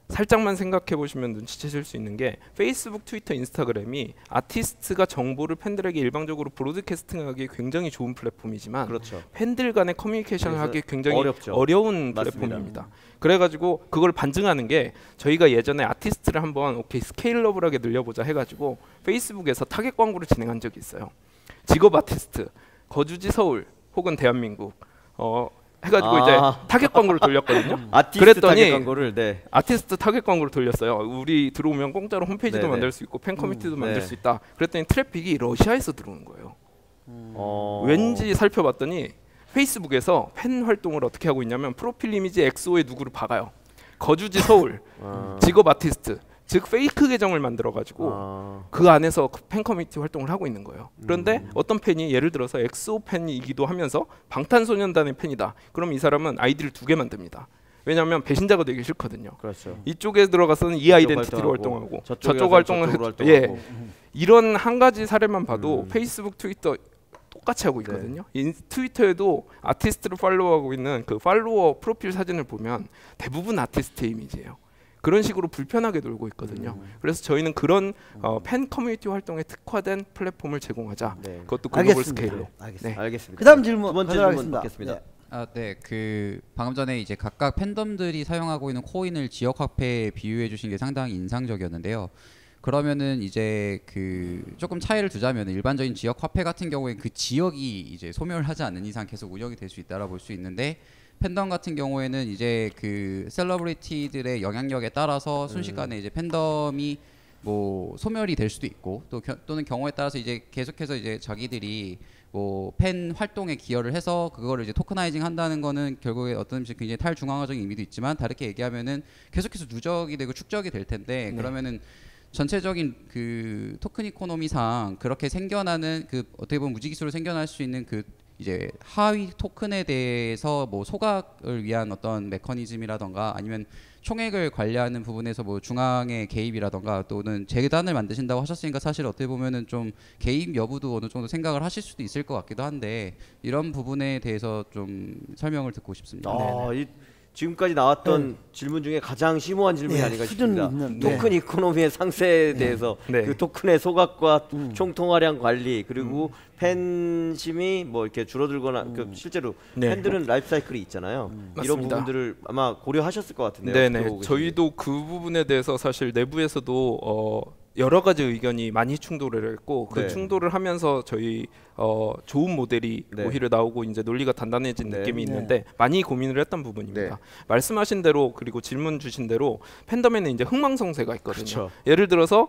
살짝만 생각해 보시면 눈치채실 수 있는 게 페이스북, 트위터, 인스타그램이 아티스트가 정보를 팬들에게 일방적으로 브로드캐스팅하기 굉장히 좋은 플랫폼이지만 그렇죠. 팬들 간의 커뮤니케이션을 그래서 하기 굉장히 어렵죠. 어려운 맞습니다. 플랫폼입니다. 그래가지고 그걸 반증하는 게 저희가 예전에 아티스트를 한번 오케이 스케일러블하게 늘려보자 해가지고 페이스북에서 타겟 광고를 진행한 적이 있어요. 직업 아티스트, 거주지 서울 혹은 대한민국 해가지고 이제 타겟 광고를 돌렸거든요. 아티스트 그랬더니 타겟 광고를 아티스트 타겟 광고를 돌렸어요. 우리 들어오면 공짜로 홈페이지도 네네. 만들 수 있고 팬 커뮤니티도 만들 네. 수 있다. 그랬더니 트래픽이 러시아에서 들어오는 거예요. 왠지 살펴봤더니 페이스북에서 팬 활동을 어떻게 하고 있냐면 프로필 이미지 엑소에 누구를 박아요. 거주지 서울, 직업 아티스트, 즉 페이크 계정을 만들어 가지고 그 안에서 팬 커뮤니티 활동을 하고 있는 거예요. 그런데 어떤 팬이 예를 들어서 엑소 팬이기도 하면서 방탄소년단의 팬이다. 그럼 이 사람은 아이디를 2개 만듭니다. 왜냐하면 배신자가 되기 싫거든요. 그렇죠. 이쪽에 들어가서는 이 아이덴티티로 활동하고 저쪽 활동을 예. 이런 한 가지 사례만 봐도 페이스북, 트위터 똑같이 하고 있거든요. 트위터에도 아티스트를 팔로우하고 있는 그 팔로워 프로필 사진을 보면 대부분 아티스트 이미지예요. 그런 식으로 불편하게 놀고 있거든요. 그래서 저희는 그런 팬 커뮤니티 활동에 특화된 플랫폼을 제공하자. 네. 그것도 글로벌 알겠습니다. 스케일로. 알겠습니다. 네. 알겠습니다. 그다음 질문 두 번째 질문 가져가겠습니다. 받겠습니다. 네. 네, 그 방금 전에 이제 각각 팬덤들이 사용하고 있는 코인을 지역 화폐에 비유해 주신 게 상당히 인상적이었는데요. 그러면은 이제 그 조금 차이를 두자면 일반적인 지역 화폐 같은 경우에 그 지역이 이제 소멸하지 않는 이상 계속 운영이 될 수 있다라 볼 수 있는데 팬덤 같은 경우에는 이제 그 셀러브리티들의 영향력에 따라서 순식간에 이제 팬덤이 뭐 소멸이 될 수도 있고 또는 경우에 따라서 이제 계속해서 이제 자기들이 뭐 팬 활동에 기여를 해서 그거를 이제 토크나이징 한다는 거는 결국에 어떤 의미에서 굉장히 탈중앙화적인 의미도 있지만 다르게 얘기하면은 계속해서 누적이 되고 축적이 될 텐데 그러면은 전체적인 그 토큰 이코노미상 그렇게 생겨나는 그 어떻게 보면 무지기수로 생겨날 수 있는 그 이제 하위 토큰에 대해서 뭐 소각을 위한 어떤 메커니즘이라던가 아니면 총액을 관리하는 부분에서 뭐 중앙의 개입이라던가 또는 재단을 만드신다고 하셨으니까 사실 어떻게 보면은 좀 개입 여부도 어느 정도 생각을 하실 수도 있을 것 같기도 한데 이런 부분에 대해서 좀 설명을 듣고 싶습니다. 지금까지 나왔던 질문 중에 가장 심오한 질문이 네, 아닌가 수준 싶습니다. 있는, 토큰 이코노미의 상세에 대해서 네. 그 토큰의 소각과 총통화량 관리 그리고 팬심이 뭐 이렇게 줄어들거나 그 실제로 네. 팬들은 라이프 사이클이 있잖아요. 이런 맞습니다. 부분들을 아마 고려하셨을 것 같은데요. 네네. 들어보고 저희도 그 부분에 대해서 사실 내부에서도 여러 가지 의견이 많이 충돌을 했고 그 네. 충돌을 하면서 저희 좋은 모델이 네. 오히려 나오고 이제 논리가 단단해진 네. 느낌이 네. 있는데 많이 고민을 했던 부분입니다. 네. 말씀하신 대로 그리고 질문 주신 대로 팬덤에는 이제 흥망성쇠가 있거든요. 그렇죠. 예를 들어서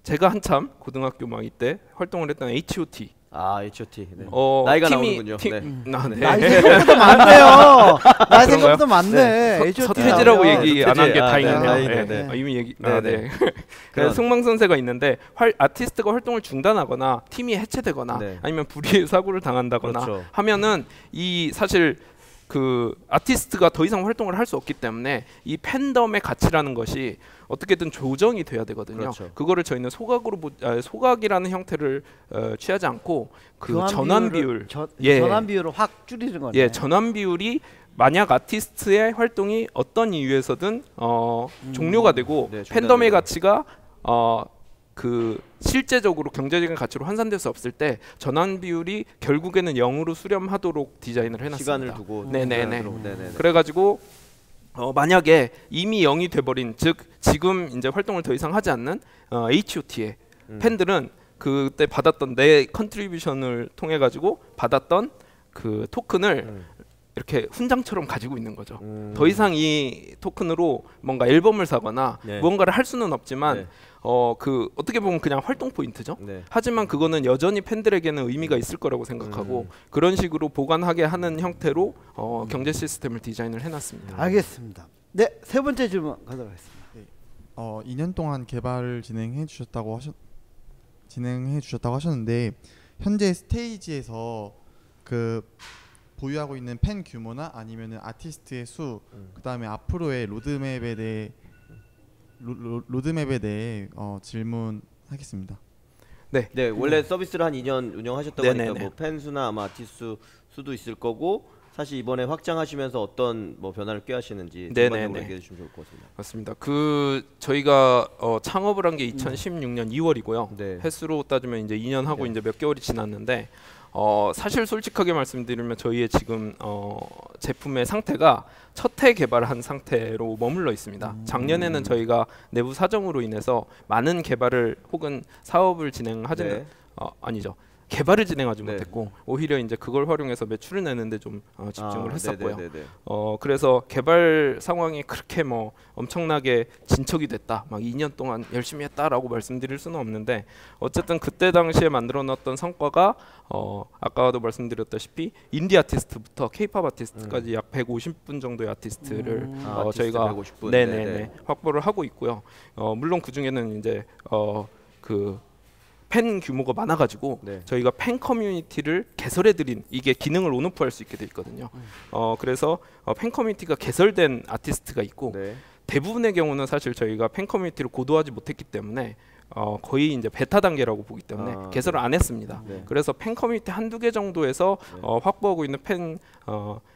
제가 한참 고등학교 막 이때 활동을 했던 H.O.T 아 H.O.T. 네. 나이가 나오는군요. 네. 네. 나이 생각보다 많네요. 나이 생각보다 많네. 네. H.O.T. 서태지라고 나오면. 얘기 안 한 게 다행이네요. 다행이네. 네. 네. 이미 얘기. 네, 네. 그런- 그래서 승망선세가 있는데 아티스트가 활동을 중단하거나 팀이 해체되거나 네. 아니면 불의의 사고를 당한다거나 그렇죠. 하면은 이 사실 그 아티스트가 더 이상 활동을 할 수 없기 때문에 이 팬덤의 가치라는 것이 어떻게든 조정이 돼야 되거든요. 그렇죠. 그거를 저희는 소각이라는 형태를 취하지 않고 그 교환 전환 비율, 예. 전환 비율을 확 줄이는 거네. 예, 전환 비율이 만약 아티스트의 활동이 어떤 이유에서든 종료가 되고 네, 팬덤의 중단되고. 가치가 그 실제적으로 경제적인 가치로 환산될 수 없을 때 전환 비율이 결국에는 0으로 수렴하도록 디자인을 해놨습니다. 시간을 두고 네네네. 네네네. 그래가지고 만약에 이미 0이 돼버린 즉 지금 이제 활동을 더 이상 하지 않는 H.O.T의 팬들은 그때 받았던 내 컨트리뷰션을 통해 가지고 받았던 그 토큰을 이렇게 훈장처럼 가지고 있는 거죠. 더 이상 이 토큰으로 뭔가 앨범을 사거나 네. 무언가를 할 수는 없지만 네. 그 어떻게 보면 그냥 활동 포인트죠. 네. 하지만 그거는 여전히 팬들에게는 의미가 있을 거라고 생각하고 그런 식으로 보관하게 하는 형태로 경제 시스템을 디자인을 해놨습니다. 알겠습니다. 네, 세 번째 질문 가도록 하겠습니다. 2년 동안 개발을 진행해 주셨다고 하셨는데 현재 스테이지에서 그 보유하고 있는 팬 규모나 아니면은 아티스트의 수, 그다음에 앞으로의 로드맵에 대해 질문하겠습니다. 네, 원래 서비스를 한 2년 운영하셨다고 네네네. 하니까 뭐 팬 수나 아마 아티스트 수도 있을 거고 사실 이번에 확장하시면서 어떤 뭐 변화를 꾀하시는지 네네네. 전반적으로 얘기해 주시면 좋을 것 같습니다. 맞습니다. 그 저희가 창업을 한 게 2016년 2월이고요. 네. 횟수로 따지면 이제 2년 하고 네. 이제 몇 개월이 지났는데 사실 솔직하게 말씀드리면 저희의 지금 제품의 상태가 첫 해 개발한 상태로 머물러 있습니다. 작년에는 저희가 내부 사정으로 인해서 많은 개발을 혹은 사업을 진행하지는 네. 아니죠. 개발을 진행하지 네. 못했고 오히려 이제 그걸 활용해서 매출을 내는데 좀 집중을 했었고요. 네네네네. 그래서 개발 상황이 그렇게 뭐 엄청나게 진척이 됐다, 막 2년 동안 열심히 했다라고 말씀드릴 수는 없는데 어쨌든 그때 당시에 만들어놨던 성과가 아까도 말씀드렸다시피 인디 아티스트부터 K-팝 아티스트까지 약 150분 정도의 아티스트를 아티스트 저희가 150분. 네네네 네네. 확보를 하고 있고요. 물론 그 중에는 이제 그 팬 규모가 많아가지고 네. 저희가 팬 커뮤니티를 개설해드린 이게 기능을 온오프할 수 있게 돼 있거든요. 그래서 팬 커뮤니티가 개설된 아티스트가 있고 네. 대부분의 경우는 사실 저희가 팬 커뮤니티를 고도하지 못했기 때문에 거의 이제 베타 단계라고 보기 때문에 개설을 안 했습니다. 네. 그래서 팬 커뮤니티 한두 개 정도에서 확보하고 있는 팬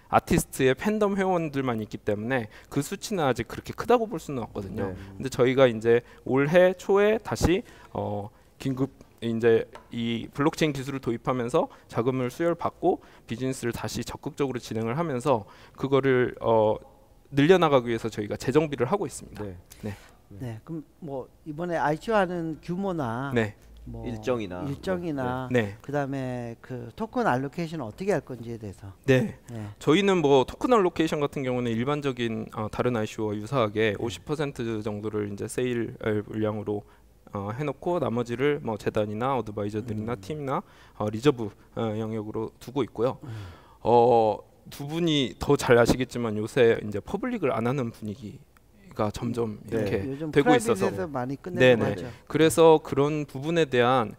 아티스트의 팬덤 회원들만 있기 때문에 그 수치는 아직 그렇게 크다고 볼 수는 없거든요. 네. 근데 저희가 이제 올해 초에 다시 긴급 이제 이 블록체인 기술을 도입하면서 자금을 수혈받고 비즈니스를 다시 적극적으로 진행을 하면서 그거를 늘려나가기 위해서 저희가 재정비를 하고 있습니다. 네. 네, 그럼 뭐 이번에 ICO하는 규모나 네. 뭐 일정이나. 네. 그다음에 그 토큰 알로케이션을 어떻게 할 건지에 대해서. 네. 네. 저희는 뭐 토큰 알로케이션 같은 경우는 일반적인 다른 ICO와 유사하게 50% 정도를 이제 세일 물량으로 해놓고 나머지를 뭐 재단이나 어드바이저들이나 팀이나 리저브 영역으로 두고 있고요. 두 분이 더 잘 아시겠지만 요새 이제 퍼블릭을 안 하는 분위기가 점점 이렇게 요즘 되고 있어서 프라이빗에서 많이 끝내고 네네. 하죠. 그래서 그런 부분에 대한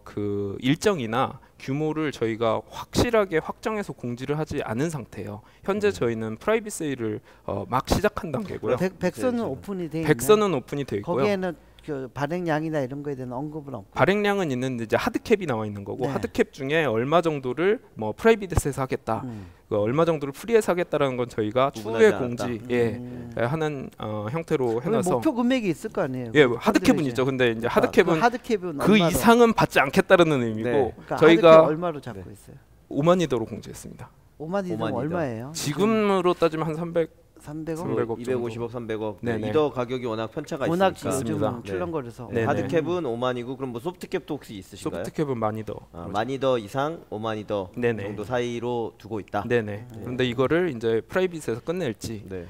그 일정이나 규모를 저희가 확실하게 확정해서 공지를 하지 않은 상태예요. 현재 저희는 프라이빗 세일을 막 시작한 단계고요. 백선은 네, 오픈이 돼 있나요? 백선은 오픈이 되어 있고요. 거기에는 그 발행량이나 이런 거에 대한 언급은 없고. 발행량은 있는데 이제 하드캡이 나와 있는 거고 네. 하드캡 중에 얼마 정도를 뭐 프라이빗에서 하겠다, 그 얼마 정도를 프리에서 하겠다라는 건 저희가 추후에 구분하지 않았다. 공지 하는 형태로 그럼 해놔서 목표 금액이 있을 거 아니에요? 예 그 하드캡은 펀드레이션. 있죠. 근데 이제 그러니까 하드캡은 하드캡은 그 얼마로? 이상은 받지 않겠다라는 의미고 네. 그러니까 저희가 하드캡 얼마로 잡고 네. 있어요? 5만 이더로 공지했습니다. 5만 이더 5만 이더. 얼마예요? 지금으로 따지면 한 300 300억. 300억 250억, 300억. 네, 네네. 이더 가격이 워낙 편차가 워낙 있으니까. 요즘 있습니다. 출렁거려서. 네, 네네. 하드캡은 5만이고 그럼 뭐 소프트캡도 혹시 있으신가요? 소프트캡은 많이 더. 많이 더 이상 5만이 더 네네. 정도 사이로 두고 있다. 네네. 그런데 이거를 이제 프라이빗에서 끝낼지 네.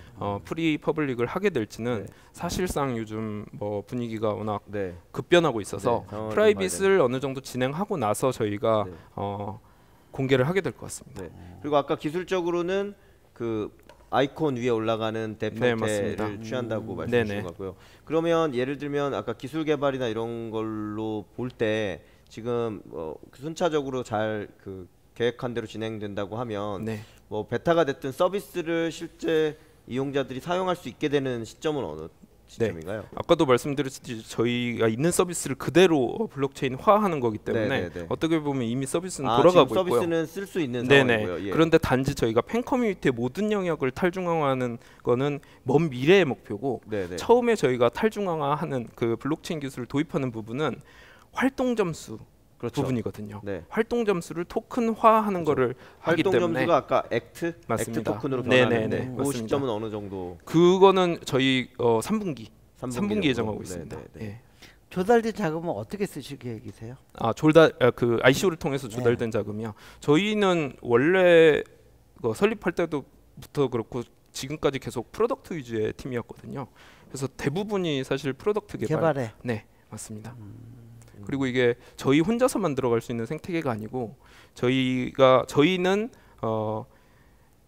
프리 퍼블릭을 하게 될지는 네. 사실상 요즘 뭐 분위기가 워낙 네. 급변하고 있어서 네, 상황을 좀 프라이빗을 어느 정도 진행하고 나서 저희가 네. 공개를 하게 될 것 같습니다. 네. 그리고 아까 기술적으로는 그 아이콘 위에 올라가는 대 네, 형태를 맞습니다. 취한다고 말씀하신 네네. 것 같고요. 그러면 예를 들면 아까 기술 개발이나 이런 걸로 볼 때 지금 순차적으로 잘 그 계획한 대로 진행된다고 하면 네. 뭐 베타가 됐든 서비스를 실제 이용자들이 사용할 수 있게 되는 시점은 어느 시점인가요? 아까도 말씀드렸듯이 저희가 있는 서비스를 그대로 블록체인화하는 거기 때문에 네네네. 어떻게 보면 이미 서비스는 지금 돌아가고 있고요. 서비스는 쓸 수 있는 네네. 상황이고요. 예. 그런데 단지 저희가 팬 커뮤니티의 모든 영역을 탈중앙화하는 거는 먼 미래의 목표고 네네. 처음에 저희가 탈중앙화하는 그 블록체인 기술을 도입하는 부분은 활동 점수 그렇죠. 부분이거든요. 네. 활동 점수를 토큰화하는 거를 하기 활동 때문에 점수가 아까 액트 맞습니다. 토큰으로 네네네. 변하는데 그 맞습니다. 시점은 어느 정도? 그거는 저희 3분기 3분기 3분기 정도? 예정하고 네, 있습니다. 네, 네. 예. 조달된 자금은 어떻게 쓰실 계획이세요? 그 ICO를 통해서 조달된 자금이요. 저희는 원래 설립할 때부터 그렇고 지금까지 계속 프로덕트 위주의 팀이었거든요. 그래서 대부분이 사실 프로덕트 개발에. 네, 맞습니다. 그리고 이게 저희 혼자서만 들어갈 수 있는 생태계가 아니고 저희는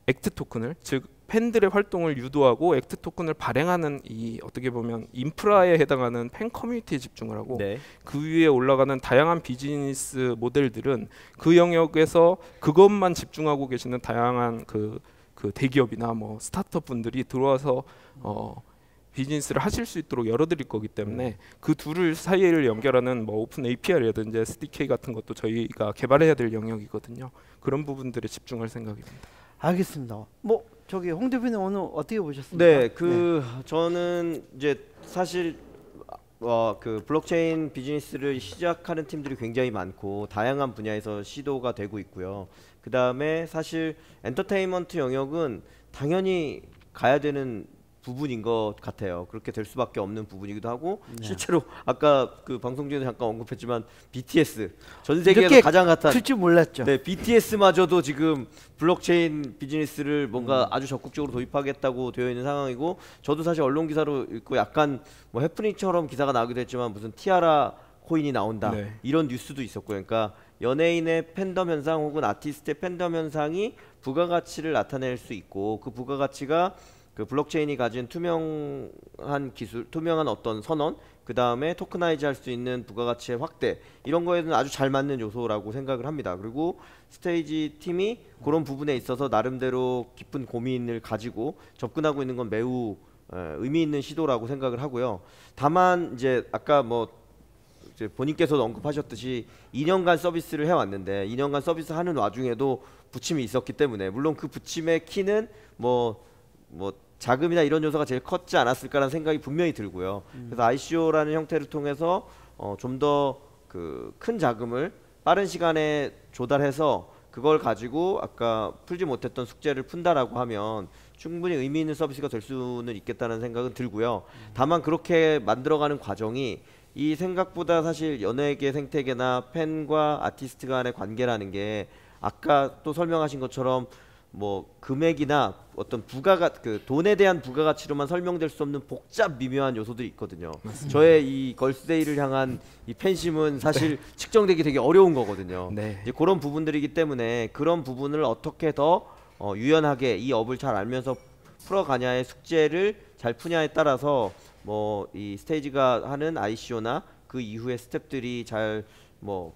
액트 토큰을 즉 팬들의 활동을 유도하고 액트 토큰을 발행하는 이 어떻게 보면 인프라에 해당하는 팬 커뮤니티에 집중을 하고 네. 그 위에 올라가는 다양한 비즈니스 모델들은 그 영역에서 그것만 집중하고 계시는 다양한 그 대기업이나 뭐 스타트업 분들이 들어와서 비즈니스를 하실 수 있도록 열어드릴 거기 때문에 그 둘을 사이를 연결하는 뭐 오픈 API라든지 SDK 같은 것도 저희가 개발해야 될 영역이거든요. 그런 부분들에 집중할 생각입니다. 알겠습니다. 뭐 저기 홍 대표님 오늘 어떻게 보셨습니까? 네, 저는 이제 사실 그 블록체인 비즈니스를 시작하는 팀들이 굉장히 많고 다양한 분야에서 시도가 되고 있고요. 그 다음에 사실 엔터테인먼트 영역은 당연히 가야 되는 부분인 것 같아요. 그렇게 될 수밖에 없는 부분이기도 하고 실제로 아까 그 방송 중에 잠깐 언급했지만 BTS 전 세계에서 이렇게 가장 핫한 클 줄 몰랐죠. 네, BTS마저도 지금 블록체인 비즈니스를 뭔가 아주 적극적으로 도입하겠다고 되어 있는 상황이고 저도 사실 언론 기사로 읽고 약간 뭐 해프닝처럼 기사가 나오기도 했지만 무슨 티아라 코인이 나온다 네. 이런 뉴스도 있었고요. 그러니까 연예인의 팬덤 현상 혹은 아티스트의 팬덤 현상이 부가가치를 나타낼 수 있고 그 부가가치가 그 블록체인이 가진 투명한 기술, 투명한 어떤 선언, 그 다음에 토크나이즈 할 수 있는 부가가치의 확대 이런 거에는 아주 잘 맞는 요소라고 생각을 합니다. 그리고 스테이지 팀이 그런 부분에 있어서 나름대로 깊은 고민을 가지고 접근하고 있는 건 매우 의미 있는 시도라고 생각을 하고요. 다만 이제 아까 뭐 이제 본인께서도 언급하셨듯이 2년간 서비스를 해왔는데 2년간 서비스 하는 와중에도 부침이 있었기 때문에 물론 그 부침의 키는 뭐 자금이나 이런 요소가 제일 컸지 않았을까라는 생각이 분명히 들고요. 그래서 ICO라는 형태를 통해서 좀 더 그 큰 자금을 빠른 시간에 조달해서 그걸 가지고 아까 풀지 못했던 숙제를 푼다라고 하면 충분히 의미 있는 서비스가 될 수는 있겠다는 생각은 들고요. 다만 그렇게 만들어가는 과정이 이 생각보다 사실 연예계 생태계나 팬과 아티스트 간의 관계라는 게 아까 또 설명하신 것처럼 뭐 금액이나 어떤 그 돈에 대한 부가가치로만 설명될 수 없는 복잡 미묘한 요소들이 있거든요. 저의 이 걸스데이를 향한 이 팬심은 사실 측정되기 되게 어려운 거거든요. 네. 이제 그런 부분들이기 때문에 그런 부분을 어떻게 더 유연하게 이 업을 잘 알면서 풀어가냐의 숙제를 잘 푸냐에 따라서 뭐 이 스테이지가 하는 ICO나 그 이후의 스텝들이 잘 뭐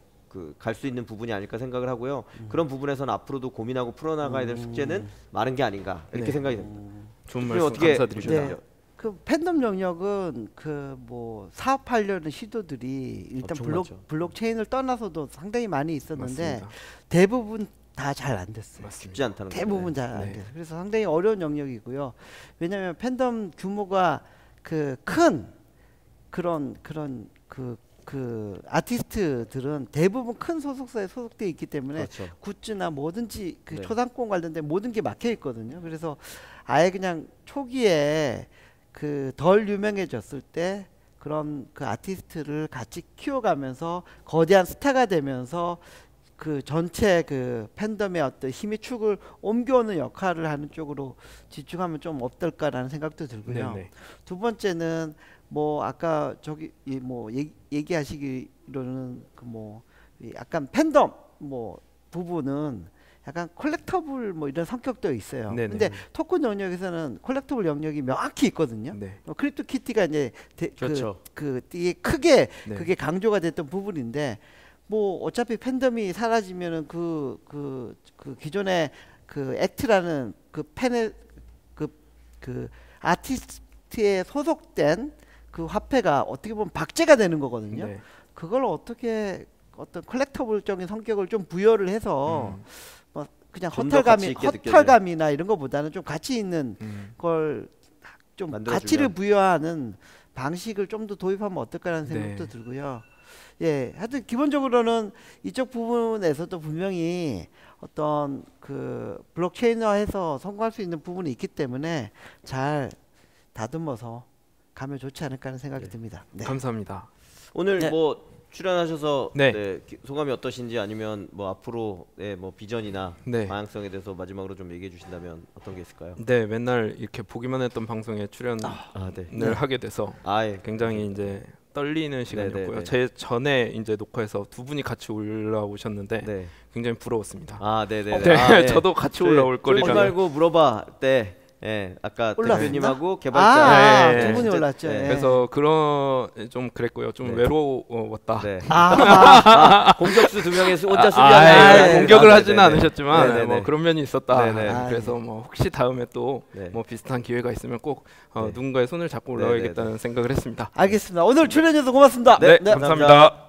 갈 수 있는 부분이 아닐까 생각을 하고요. 그런 부분에서는 앞으로도 고민하고 풀어나가야 될 숙제는 많은 게 아닌가 이렇게 네. 생각이 됩니다. 좋은 대표님 말씀 어떻게 감사드립니다. 보시나요? 그 팬덤 영역은 그 뭐 사업하려는 시도들이 일단 엄청 많죠. 블록체인을 떠나서도 상당히 많이 있었는데 맞습니다. 대부분 다 잘 안 됐어요. 맞습니다. 쉽지 않다는 거죠. 대부분 잘 안 네. 돼요. 그래서 상당히 어려운 영역이고요. 왜냐하면 팬덤 규모가 그 큰 그런 그 아티스트들은 대부분 큰 소속사에 소속돼 있기 때문에 그렇죠. 굿즈나 뭐든지 그 네. 초상권 관련된 모든 게 막혀 있거든요. 그래서 아예 그냥 초기에 그 덜 유명해졌을 때 그런 그 아티스트를 같이 키워가면서 거대한 스타가 되면서 그 전체 그 팬덤의 어떤 힘의 축을 옮겨오는 역할을 하는 쪽으로 집중하면 좀 어떨까라는 생각도 들고요. 네네. 두 번째는 뭐 아까 저기 뭐 얘기하시기로는 그 뭐 약간 팬덤 뭐 부분은 약간 콜렉터블 뭐 이런 성격도 있어요. 네네. 근데 토큰 영역에서는 콜렉터블 영역이 명확히 있거든요. 네. 크립토 키티가 이제 그렇죠. 되게 크게 네. 그게 강조가 됐던 부분인데 뭐 어차피 팬덤이 사라지면은 그 기존의 그 액트라는 그 팬의 그 아티스트에 소속된 그 화폐가 어떻게 보면 박제가 되는 거거든요. 네. 그걸 어떻게 어떤 컬렉터블적인 성격을 좀 부여를 해서 뭐 그냥 좀더 가치 있게 허탈감이나 이런 것보다는 좀 가치 있는 걸 좀 만들어주면. 가치를 부여하는 방식을 좀 더 도입하면 어떨까라는 생각도 네. 들고요. 예, 하여튼 기본적으로는 이쪽 부분에서도 분명히 어떤 그 블록체인화해서 성공할 수 있는 부분이 있기 때문에 잘 다듬어서 가면 좋지 않을까 하는 생각이 네. 듭니다. 네. 감사합니다. 오늘 네. 뭐 출연하셔서 네. 네, 소감이 어떠신지 아니면 뭐 앞으로 뭐 비전이나 네. 방향성에 대해서 마지막으로 좀 얘기해 주신다면 어떤 게 있을까요? 네, 맨날 이렇게 보기만 했던 방송에 출연을 아, 네. 하게 돼서 예. 굉장히 이제 떨리는 시간이었고요. 네. 제 전에 이제 녹화해서 두 분이 같이 올라오셨는데 네. 굉장히 부러웠습니다. 네네. 네, 저도 같이 올라올 쫄지 거리라는. 말고 물어봐 때 아까 올랐습니다? 대표님하고 개발자 네. 두 분이 진짜- 올랐죠. 네. 예. 그래서 좀 그랬고요. 좀 네. 외로웠다. 네. 공격수 공격수 두 명이 혼자 아, 수비하는 네. 공격을 아, 하지는 네네네. 않으셨지만 네네네. 뭐 그런 면이 있었다. 네네. 그래서 뭐 혹시 다음에 또 네. 뭐 비슷한 기회가 있으면 꼭 네. 누군가의 손을 잡고 올라가야겠다는 생각을 했습니다. 알겠습니다. 오늘 출연해주셔서 고맙습니다. 네, 감사합니다.